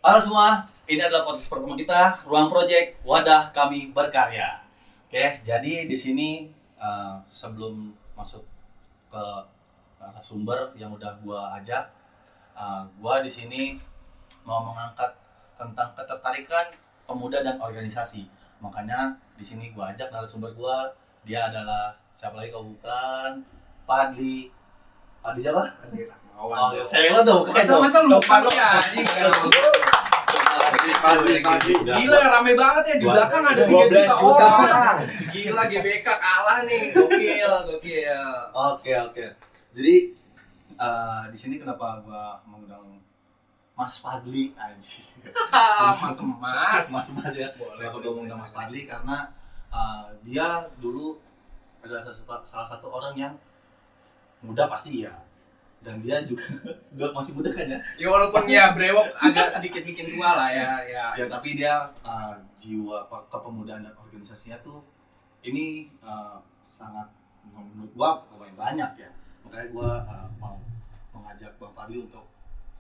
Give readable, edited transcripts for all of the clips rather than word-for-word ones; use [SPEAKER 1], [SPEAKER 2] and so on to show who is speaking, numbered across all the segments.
[SPEAKER 1] Halo semua, ini adalah podcast pertama kita, Ruang Project, Wadah Kami Berkarya. Oke, jadi di sini sebelum masuk ke sumber yang udah gua ajak, gua di sini mau mengangkat tentang ketertarikan pemuda dan organisasi. Makanya di sini gua ajak narasumber gua, dia adalah siapa lagi kalau bukan Padli. Padli siapa?
[SPEAKER 2] Padli Rahmawan.
[SPEAKER 1] Oh, saya dong, bukan dong.
[SPEAKER 3] Masa lupa sih anjing. Gila rame banget ya di belakang ada 3 juta orang. Gila GBK kalah nih. Gokil.
[SPEAKER 1] Oke. Jadi di sini kenapa gua mengundang Mas Padli anjing. Mas ya. Kenapa gua mengundang Mas Padli karena dia dulu adalah salah satu orang yang muda pasti ya. Dan dia juga masih muda kan ya?
[SPEAKER 3] Ya walaupun ya brewok agak sedikit bikin tua lah ya.
[SPEAKER 1] Ya tapi dia jiwa kepemudaan dan organisasinya tuh ini sangat menurut gua lumayan banyak ya. Makanya gua mau mengajak Bang Padli untuk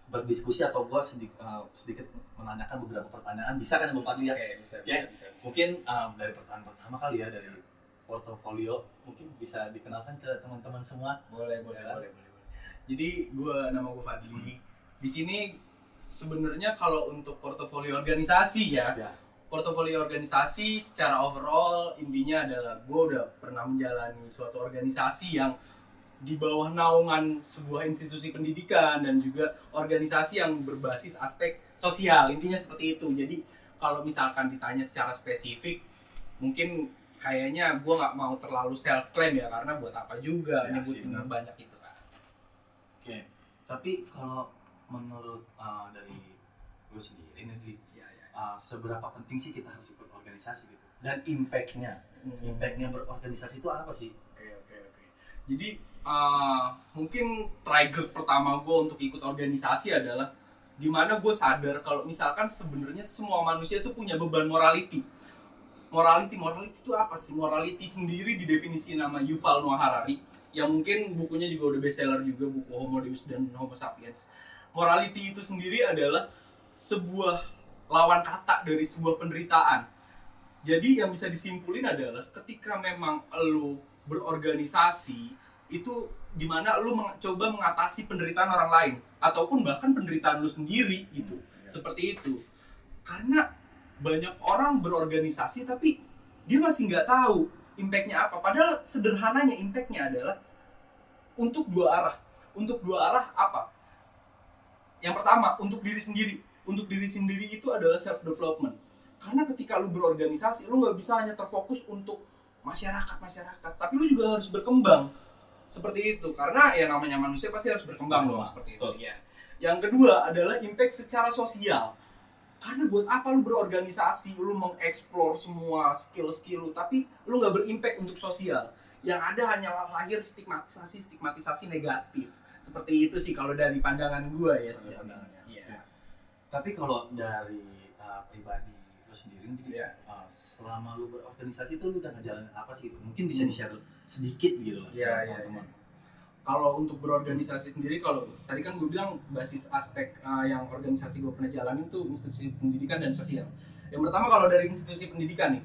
[SPEAKER 1] berdiskusi atau gua sedikit menanyakan beberapa pertanyaan. Bisa kan Bang Padli ya?
[SPEAKER 3] Oke, bisa.
[SPEAKER 1] Mungkin dari pertanyaan pertama kali ya, dari portofolio mungkin bisa dikenalkan ke teman-teman semua.
[SPEAKER 3] Boleh. Jadi nama gue Fadli. Di sini sebenarnya kalau untuk portofolio organisasi ya. Portofolio organisasi secara overall intinya adalah gue udah pernah menjalani suatu organisasi yang di bawah naungan sebuah institusi pendidikan dan juga organisasi yang berbasis aspek sosial. Intinya seperti itu. Jadi kalau misalkan ditanya secara spesifik, mungkin kayaknya gue nggak mau terlalu self claim ya, karena buat apa juga nyebutin banyak itu.
[SPEAKER 1] Oke, tapi kalau menurut dari lu sendiri nih, seberapa penting sih kita harus ikut organisasi gitu? Dan impactnya berorganisasi itu apa sih?
[SPEAKER 3] Oke. Jadi mungkin trigger pertama gue untuk ikut organisasi adalah dimana gue sadar kalau misalkan sebenarnya semua manusia tuh punya beban morality. Morality itu apa sih? Morality sendiri didefinisi nama Yuval Noah Harari, yang mungkin bukunya juga udah bestseller juga, buku Homo Deus dan Homo Sapiens. Morality itu sendiri adalah sebuah lawan kata dari sebuah penderitaan. Jadi yang bisa disimpulin adalah ketika memang lu berorganisasi, itu dimana lu coba mengatasi penderitaan orang lain ataupun bahkan penderitaan lu sendiri gitu. Seperti itu. Karena banyak orang berorganisasi tapi dia masih nggak tahu impact-nya apa. Padahal sederhananya impact-nya adalah untuk dua arah. Untuk dua arah apa? Yang pertama, untuk diri sendiri. Untuk diri sendiri itu adalah self development. Karena ketika lu berorganisasi, lu nggak bisa hanya terfokus untuk masyarakat, tapi lu juga harus berkembang. Seperti itu. Karena ya namanya manusia pasti harus berkembang loh, seperti itu. Ya. Yang kedua adalah impact secara sosial. Karena buat apa lu berorganisasi, lu mengeksplor semua skill-skill lu, tapi lu nggak berimpact untuk sosial. Yang ada hanyalah lahir stigmatisasi negatif. Seperti itu sih kalau dari pandangan gue ya.
[SPEAKER 1] Tapi kalau dari pribadi lu sendiri, selama lu berorganisasi itu lu udah ngejalanin apa sih? Mungkin bisa di-share sedikit gitu loh. Teman-teman.
[SPEAKER 3] Kalau untuk berorganisasi sendiri, kalau tadi kan gue bilang basis aspek yang organisasi gue pernah jalanin itu institusi pendidikan dan sosial. Yang pertama kalau dari institusi pendidikan nih,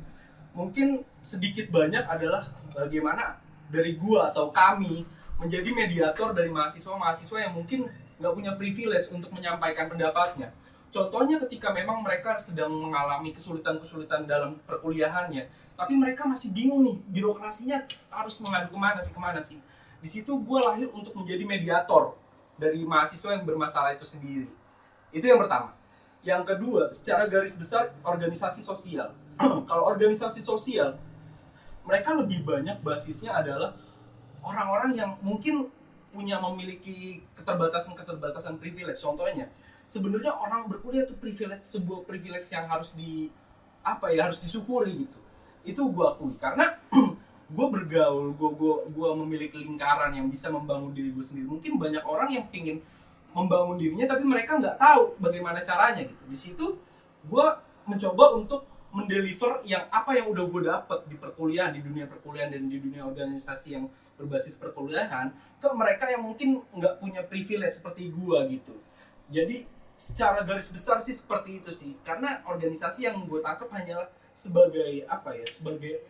[SPEAKER 3] mungkin sedikit banyak adalah bagaimana dari gue atau kami menjadi mediator dari mahasiswa yang mungkin nggak punya privilege untuk menyampaikan pendapatnya. Contohnya ketika memang mereka sedang mengalami kesulitan dalam perkuliahannya, tapi mereka masih bingung nih, birokrasinya harus mengadu kemana sih. Di situ gue lahir untuk menjadi mediator dari mahasiswa yang bermasalah itu sendiri. Itu yang pertama. Yang kedua, secara garis besar organisasi sosial. Kalau organisasi sosial, mereka lebih banyak basisnya adalah orang-orang yang mungkin memiliki keterbatasan privilege. Contohnya, sebenarnya orang berkuliah itu sebuah privilege yang harus disyukuri gitu. Itu gue akui karena gue bergaul, gue memiliki lingkaran yang bisa membangun diri gue sendiri. Mungkin banyak orang yang pingin membangun dirinya tapi mereka nggak tahu bagaimana caranya gitu. Di situ gue mencoba untuk mendeliver apa yang udah gue dapet di perkuliahan, di dunia perkuliahan dan di dunia organisasi yang berbasis perkuliahan ke mereka yang mungkin nggak punya privilege seperti gue gitu. Jadi secara garis besar sih seperti itu sih. Karena organisasi yang gue tangkap hanyalah sebagai apa ya, sebagai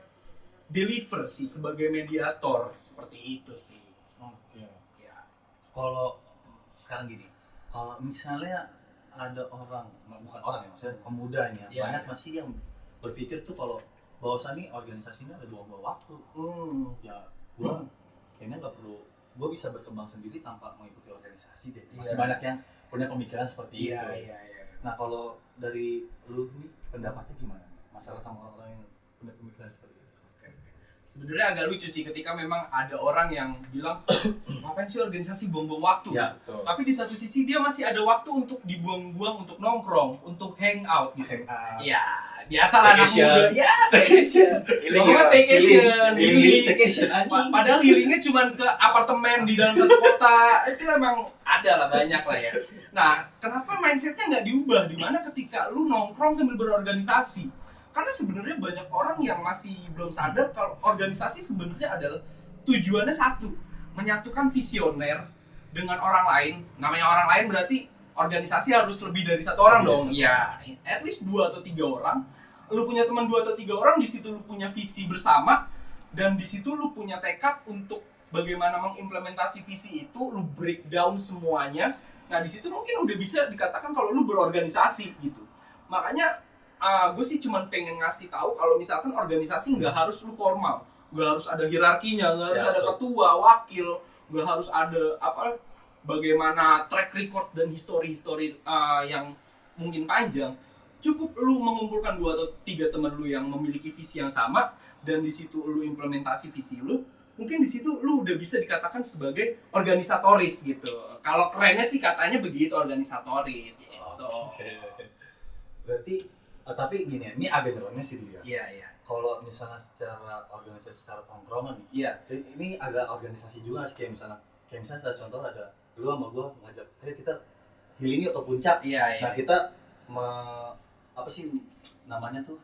[SPEAKER 3] deliver sih, sebagai mediator, seperti itu sih.
[SPEAKER 1] Oke.
[SPEAKER 3] Ya.
[SPEAKER 1] Kalau sekarang gini, kalau misalnya ada orang, bukan orang ya, maksudnya pemuda nih ya,
[SPEAKER 3] Iya,
[SPEAKER 1] banyak
[SPEAKER 3] iya.
[SPEAKER 1] masih yang berpikir tuh kalau bahwasannya organisasi ini ada buang-buang waktu. Ya, gua kayaknya nggak perlu, gua bisa berkembang sendiri tanpa mengikuti organisasi deh. Masih
[SPEAKER 3] Iya.
[SPEAKER 1] banyak yang punya pemikiran seperti
[SPEAKER 3] Iya,
[SPEAKER 1] itu.
[SPEAKER 3] iya, iya.
[SPEAKER 1] Nah, kalau dari lu nih pendapatnya gimana? Masalah sama orang-orang yang punya pemikiran seperti itu.
[SPEAKER 3] Sebenarnya agak lucu sih ketika memang ada orang yang bilang ngapain sih organisasi buang-buang waktu.
[SPEAKER 1] Ya, betul.
[SPEAKER 3] Tapi di satu sisi dia masih ada waktu untuk dibuang-buang untuk nongkrong, untuk hangout gitu. Iya, biasalah anak
[SPEAKER 1] Staycation.
[SPEAKER 3] muda. Ya, staycation. Ngomongnya staycation, healing.
[SPEAKER 1] Staycation anjing.
[SPEAKER 3] Padahal healingnya cuma ke apartemen di dalam satu kota. Itu emang ada lah, banyak lah ya. Nah, kenapa mindsetnya nggak diubah? Dimana ketika lu nongkrong sambil berorganisasi? Karena sebenarnya banyak orang yang masih belum sadar kalau organisasi sebenarnya adalah tujuannya satu, menyatukan visioner dengan orang lain. Namanya orang lain berarti organisasi harus lebih dari satu orang dong. Iya, at least 2 atau 3 orang. Lu punya teman 2 atau 3 orang, di situ lu punya visi bersama dan di situ lu punya tekad untuk bagaimana mengimplementasi visi itu, lu breakdown semuanya. Nah, di situ mungkin udah bisa dikatakan kalau lu berorganisasi gitu. Makanya gue sih cuma pengen ngasih tahu kalau misalkan organisasi nggak harus lu formal, nggak harus ada hierarkinya, nggak harus
[SPEAKER 1] Ya,
[SPEAKER 3] ada
[SPEAKER 1] betul.
[SPEAKER 3] ketua, wakil, nggak harus ada apa, bagaimana track record dan history yang mungkin panjang. Cukup lu mengumpulkan 2 atau 3 teman lu yang memiliki visi yang sama dan di situ lu implementasi visi lu, mungkin di situ lu udah bisa dikatakan sebagai organisatoris gitu. Kalau kerennya sih katanya begitu, organisatoris gitu.
[SPEAKER 1] Oke. Berarti tapi gini ya, ini agak nyeleneh sih dulu ya.
[SPEAKER 3] Iya, iya.
[SPEAKER 1] Kalau misalnya secara organisasi, secara tongkrongan nih,
[SPEAKER 3] Iya.
[SPEAKER 1] ini agak organisasi juga sih, kayak misalnya saya contoh ada lu sama gua ngajak, ayo kita healing yuk ke puncak.
[SPEAKER 3] Iya, iya.
[SPEAKER 1] Nah, kita apa sih namanya tuh,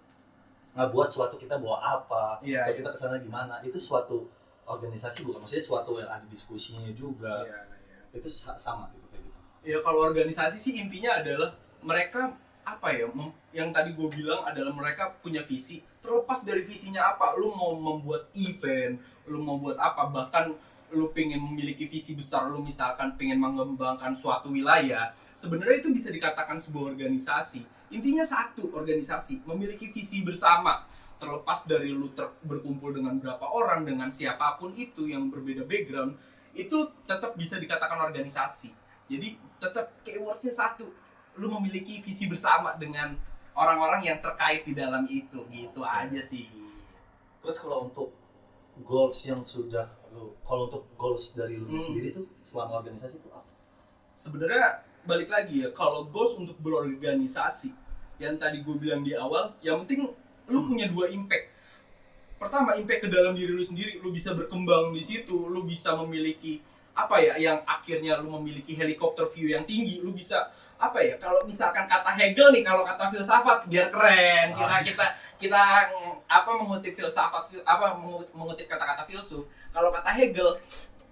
[SPEAKER 1] ngebuat suatu, kita bawa apa,
[SPEAKER 3] Iya,
[SPEAKER 1] kayak
[SPEAKER 3] iya.
[SPEAKER 1] kita kesana gimana, itu suatu organisasi, bukan maksudnya suatu yang ada diskusinya juga.
[SPEAKER 3] Iya, iya.
[SPEAKER 1] Itu sama gitu kayak gitu.
[SPEAKER 3] Ya kalau organisasi sih intinya adalah mereka apa ya, yang tadi gue bilang adalah mereka punya visi. Terlepas dari visinya apa, lu mau membuat event, lu mau buat apa, bahkan lu pengen memiliki visi besar, lu misalkan pengen mengembangkan suatu wilayah, sebenarnya itu bisa dikatakan sebuah organisasi. Intinya satu, organisasi memiliki visi bersama. Terlepas dari lu berkumpul dengan berapa orang, dengan siapapun itu yang berbeda background, itu tetap bisa dikatakan organisasi. Jadi tetap keywordsnya satu, lu memiliki visi bersama dengan orang-orang yang terkait di dalam itu, gitu aja sih.
[SPEAKER 1] Terus kalau untuk goals yang sudah kalau untuk goals dari lu sendiri tuh selama organisasi itu apa?
[SPEAKER 3] Sebenarnya balik lagi ya, kalau goals untuk berorganisasi yang tadi gue bilang di awal, yang penting lu punya 2 impact. Pertama, impact ke dalam diri lu sendiri, lu bisa berkembang di situ, lu bisa memiliki apa ya, yang akhirnya lu memiliki helikopter view yang tinggi, lu bisa apa ya, kalau misalkan kata Hegel nih, kalau kata filsafat biar keren, kita apa mengutip filsafat, apa mengutip kata-kata filsuf. Kalau kata Hegel,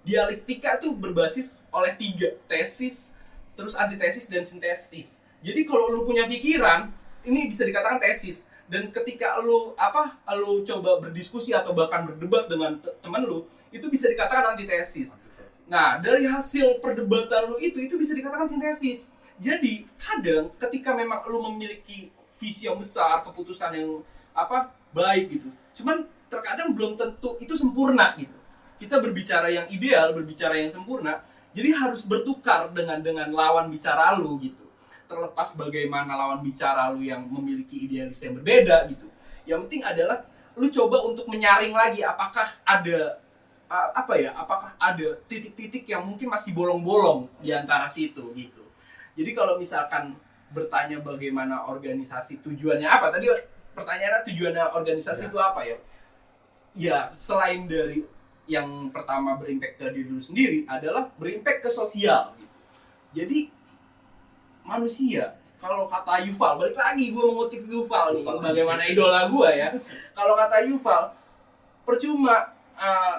[SPEAKER 3] dialektika itu berbasis oleh 3, tesis, terus antitesis dan sintesis. Jadi kalau lu punya pikiran, ini bisa dikatakan tesis. Dan ketika lu coba berdiskusi atau bahkan berdebat dengan teman lu, itu bisa dikatakan antitesis. Nah, dari hasil perdebatan lu itu bisa dikatakan sintesis. Jadi, kadang ketika memang lu memiliki visi yang besar, keputusan yang baik gitu, cuman terkadang belum tentu itu sempurna gitu. Kita berbicara yang ideal, berbicara yang sempurna, jadi harus bertukar dengan lawan bicara lu gitu. Terlepas bagaimana lawan bicara lu yang memiliki idealis yang berbeda gitu. Yang penting adalah lu coba untuk menyaring lagi apakah ada apakah ada titik-titik yang mungkin masih bolong-bolong di antara situ gitu. Jadi kalau misalkan bertanya bagaimana organisasi tujuannya apa, tadi pertanyaannya tujuannya organisasi itu apa ya? Ya, selain dari yang pertama berimpact ke diri lu sendiri, adalah berimpact ke sosial gitu. Jadi manusia, kalau kata Yuval, balik lagi gue mengutip Yuval nih, bagaimana idola gue ya. Kalau kata Yuval, percuma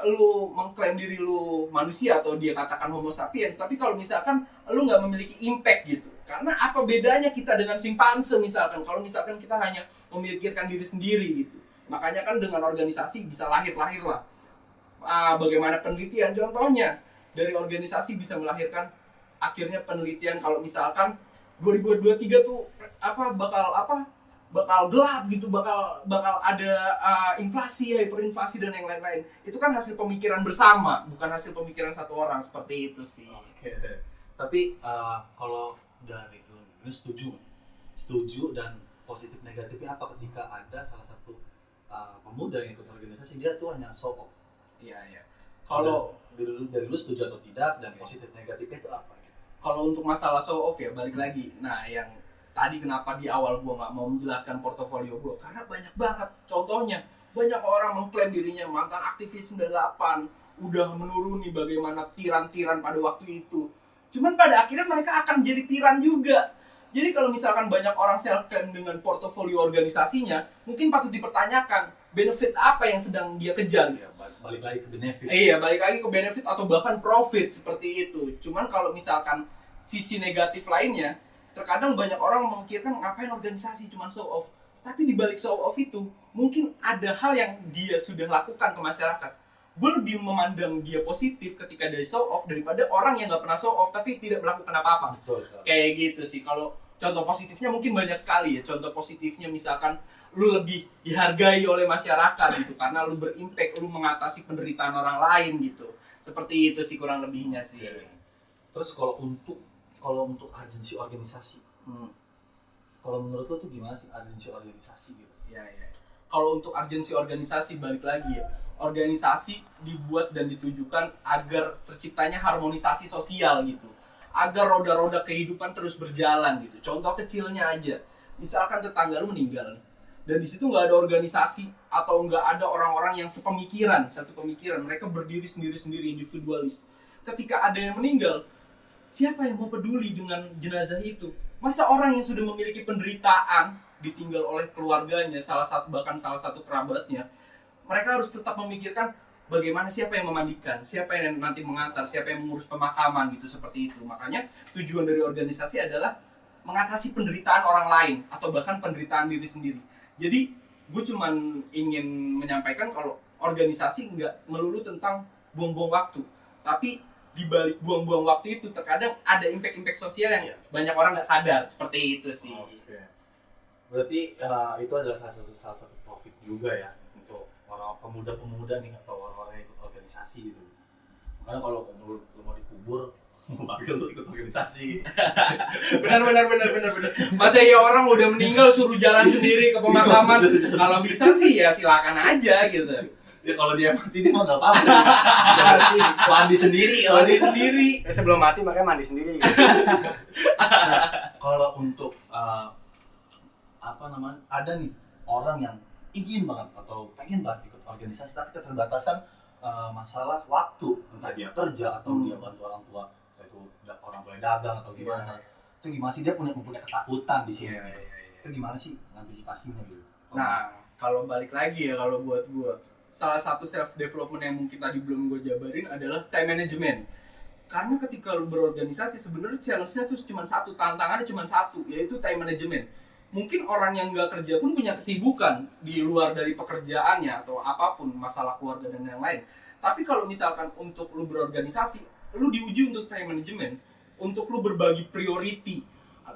[SPEAKER 3] lu mengklaim diri lu manusia atau dia katakan homo sapiens, tapi kalau misalkan lu nggak memiliki impact gitu. Karena apa bedanya kita dengan simpanse misalkan, kalau misalkan kita hanya memikirkan diri sendiri gitu. Makanya kan dengan organisasi bisa lahir-lahir lah. Bagaimana penelitian, contohnya dari organisasi bisa melahirkan akhirnya penelitian kalau misalkan 2023 tuh bakal gelap gitu, bakal ada inflasi, hyperinflasi dan yang lain-lain. Itu kan hasil pemikiran bersama, bukan hasil pemikiran satu orang, seperti itu sih.
[SPEAKER 1] Oke. Tapi kalau dari lu setuju dan positif negatifnya apa ketika ada salah satu pemuda yang ikut organisasi dia tuh hanya show off?
[SPEAKER 3] Iya. Kalau
[SPEAKER 1] dari lu setuju atau tidak dan positif negatifnya itu apa?
[SPEAKER 3] Kalau untuk masalah show off ya balik lagi. Nah, yang tadi kenapa di awal gua nggak mau menjelaskan portofolio gua, karena banyak banget contohnya. Banyak orang mengklaim dirinya mantan aktivis 98, udah menuruni bagaimana tiran-tiran pada waktu itu. Cuman pada akhirnya mereka akan jadi tiran juga. Jadi kalau misalkan banyak orang self-claim dengan portofolio organisasinya, mungkin patut dipertanyakan benefit apa yang sedang dia kejar.
[SPEAKER 1] Ya, balik lagi ke benefit.
[SPEAKER 3] Iya, balik lagi ke benefit atau bahkan profit seperti itu. Cuman kalau misalkan sisi negatif lainnya, terkadang banyak orang memikirkan ngapain organisasi cuma show off. Tapi di balik show off itu, mungkin ada hal yang dia sudah lakukan ke masyarakat. Gue lebih memandang dia positif ketika dia show off daripada orang yang nggak pernah show off tapi tidak melakukan apa-apa.
[SPEAKER 1] Betul.
[SPEAKER 3] Kayak gitu sih. Kalau contoh positifnya mungkin banyak sekali ya. Contoh positifnya misalkan lu lebih dihargai oleh masyarakat gitu karena lu berimpact, lu mengatasi penderitaan orang lain gitu. Seperti itu sih kurang lebihnya sih.
[SPEAKER 1] Terus kalau untuk urgensi organisasi, kalau menurut lo tuh gimana sih urgensi organisasi gitu?
[SPEAKER 3] Ya. Kalau untuk urgensi organisasi balik lagi ya, organisasi dibuat dan ditujukan agar terciptanya harmonisasi sosial gitu, agar roda-roda kehidupan terus berjalan gitu. Contoh kecilnya aja, misalkan tetangga lu meninggal dan di situ nggak ada organisasi atau nggak ada orang-orang yang satu pemikiran, mereka berdiri sendiri-sendiri individualis. Ketika ada yang meninggal, siapa yang mau peduli dengan jenazah itu? Masa orang yang sudah memiliki penderitaan ditinggal oleh keluarganya, salah satu kerabatnya, mereka harus tetap memikirkan bagaimana siapa yang memandikan, siapa yang nanti mengantar, siapa yang mengurus pemakaman gitu, seperti itu. Makanya tujuan dari organisasi adalah mengatasi penderitaan orang lain atau bahkan penderitaan diri sendiri. Jadi gue cuman ingin menyampaikan kalau organisasi nggak melulu tentang buang-buang waktu, tapi di balik buang-buang waktu itu terkadang ada impact sosial yang banyak orang nggak sadar, seperti itu sih.
[SPEAKER 1] Oke. Berarti itu adalah salah satu profit juga ya untuk orang pemuda nih atau orang-orang yang ikut organisasi gitu. Makanya kalau lu mau dikubur, wakil lu ikut organisasi.
[SPEAKER 3] benar. Masa ya orang udah meninggal suruh jalan sendiri ke pemakaman? Kalau bisa sih ya silakan aja gitu.
[SPEAKER 1] Ya kalau dia mati dia mah nggak apa-apa. Mandi sendiri.
[SPEAKER 2] Sebelum mati makanya mandi sendiri.
[SPEAKER 1] Kalau untuk ada nih orang yang ingin banget atau pengen banget ikut organisasi tapi keterbatasan masalah waktu, entah dia kerja atau dia bantu orang tua, itu orang tua dagang atau gimana. Itu gimana sih dia mempunyai ketakutan di sini. Itu gimana sih antisipasinya gitu?
[SPEAKER 3] Nah, kalau balik lagi ya, kalau buat gue salah satu self development yang mungkin tadi belum gue jabarin adalah time management. Karena ketika lu berorganisasi sebenarnya challenge-nya tuh cuma satu, tantangannya cuma satu, yaitu time management. Mungkin orang yang nggak kerja pun punya kesibukan di luar dari pekerjaannya atau apapun, masalah keluarga dan yang lain. Tapi kalau misalkan untuk lu berorganisasi, lu diuji untuk time management, untuk lu berbagi priority,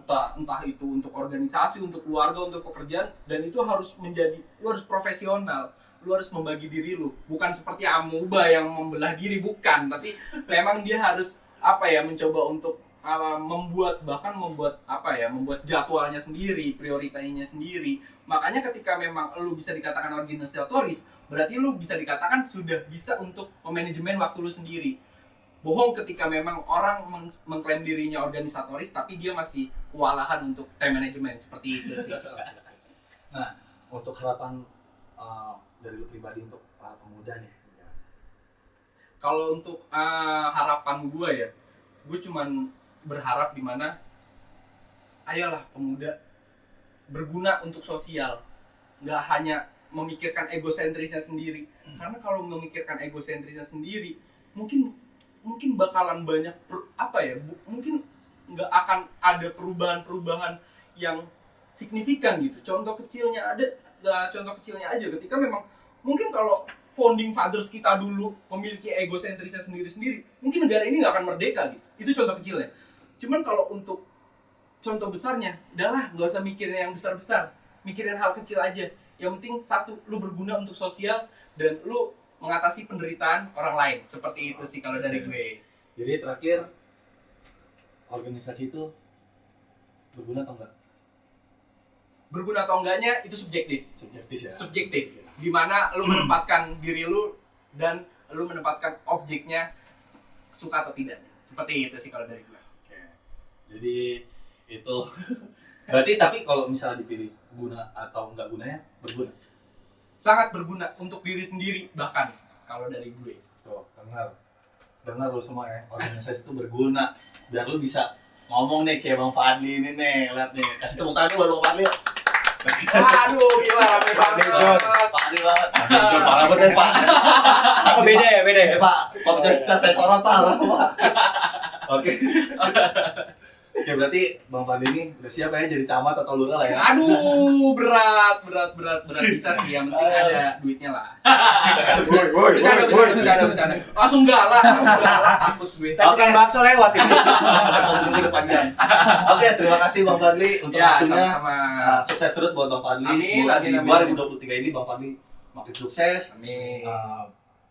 [SPEAKER 3] entah itu untuk organisasi, untuk keluarga, untuk pekerjaan, dan itu harus lu harus profesional. Lu harus membagi diri lu, bukan seperti amuba yang membelah diri, bukan, tapi memang dia harus mencoba untuk membuat jadwalnya sendiri, prioritasnya sendiri. Makanya ketika memang lu bisa dikatakan organisatoris, berarti lu bisa dikatakan sudah bisa untuk memanajemen waktu lu sendiri. Bohong ketika memang orang mengklaim dirinya organisatoris tapi dia masih kewalahan untuk time management, seperti itu sih.
[SPEAKER 1] Nah, untuk harapan dari lu pribadi untuk para pemuda nih.
[SPEAKER 3] Kalau untuk harapan gue ya, gue cuman berharap dimana ayolah pemuda berguna untuk sosial, nggak hanya memikirkan egosentrisnya sendiri. Karena kalau memikirkan egosentrisnya sendiri, mungkin bakalan banyak mungkin nggak akan ada perubahan-perubahan yang signifikan gitu. Contoh kecilnya aja ketika memang mungkin kalau founding fathers kita dulu memiliki egosentrisnya sendiri-sendiri, mungkin negara ini nggak akan merdeka gitu. Itu contoh kecilnya. Cuman kalau untuk contoh besarnya, udahlah nggak usah mikirin yang besar-besar, mikirin hal kecil aja. Yang penting satu, lu berguna untuk sosial dan lu mengatasi penderitaan orang lain. Seperti itu sih kalau dari gue.
[SPEAKER 1] Jadi terakhir, organisasi itu berguna atau enggak?
[SPEAKER 3] Berguna atau enggaknya itu subjektif.
[SPEAKER 1] Subjektif ya.
[SPEAKER 3] Subjektif. Dimana lu menempatkan diri lu dan lu menempatkan objeknya suka atau tidak. Seperti itu sih kalau dari gue.
[SPEAKER 1] Oke. Jadi itu berarti tapi kalau misalnya dipilih guna atau enggak gunanya, berguna.
[SPEAKER 3] Sangat berguna untuk diri sendiri bahkan kalau dari gue.
[SPEAKER 1] Tuh, dengar lu semua ya, organisasi itu berguna biar lu bisa ngomong nih kayak Bang Fadli ini nih, lihat nih, kasih tepuk tangan buat Bang Fadli.
[SPEAKER 3] Aduh, gila rame banget.
[SPEAKER 1] Pak Fadli banget. Jujur parah banget ya, Pak.
[SPEAKER 2] Oh, beda ya?
[SPEAKER 1] Pak, kalau saya sorot parah, Pak. Oke. Oke, berarti Bang Fadli ini udah siap ya jadi camat atau lurah lah ya?
[SPEAKER 3] Aduh, berat bisa sih, yang penting ada duitnya lah. Bercanda. Langsung galak, takut gue.
[SPEAKER 2] Tapi kan bakso lewat ini.
[SPEAKER 1] Langsung ke depannya. Oke, terima kasih Bang Fadli untuk
[SPEAKER 3] Ya,
[SPEAKER 1] waktunya.
[SPEAKER 3] sama-sama.
[SPEAKER 1] Sukses terus buat Bang Fadli.
[SPEAKER 3] Amin,
[SPEAKER 1] Semoga di
[SPEAKER 3] amin.
[SPEAKER 1] 2023 ini Bang Fadli makin sukses.
[SPEAKER 3] Amin.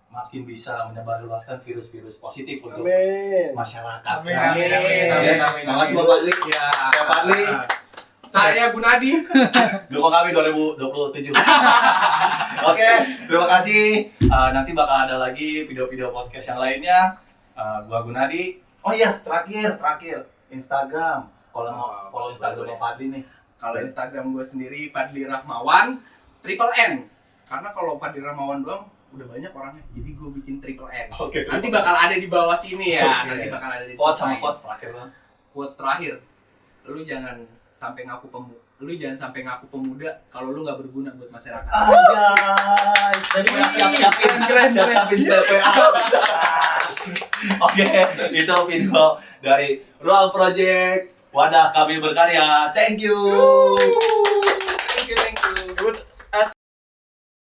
[SPEAKER 1] Makin bisa menyebarluaskan virus-virus positif untuk
[SPEAKER 2] Amin.
[SPEAKER 1] masyarakat.
[SPEAKER 2] Amin.
[SPEAKER 1] Terima kasih Bang Fadli.
[SPEAKER 3] Ya.
[SPEAKER 1] Saya Fadli.
[SPEAKER 3] Saya Gunadi.
[SPEAKER 1] Dukung kami 2027. Oke, terima kasih. Nanti bakal ada lagi video-video podcast yang lainnya. Gua Gunadi. Oh iya, terakhir Instagram. Follow Instagram Bang Fadli nih.
[SPEAKER 3] Kalau Instagram gue sendiri Fadli Rahmawan triple N. Karena kalau Fadli Rahmawan doang udah banyak orangnya. Jadi gue bikin triple N.
[SPEAKER 1] Oke,
[SPEAKER 3] Nanti bakal ada di bawah sini ya.
[SPEAKER 1] Oke.
[SPEAKER 3] Nanti bakal ada di
[SPEAKER 1] Quotes sama
[SPEAKER 3] sini.
[SPEAKER 1] quotes terakhir Bang.
[SPEAKER 3] Quotes terakhir. Lu jangan sampai ngaku pemuda kalau lu nggak berguna buat masyarakat.
[SPEAKER 1] Guys, tadi udah siap-siapin step WA. Oke, itu video dari Ruang Project Wadah Kami Berkarya. Thank you.
[SPEAKER 3] Thank you.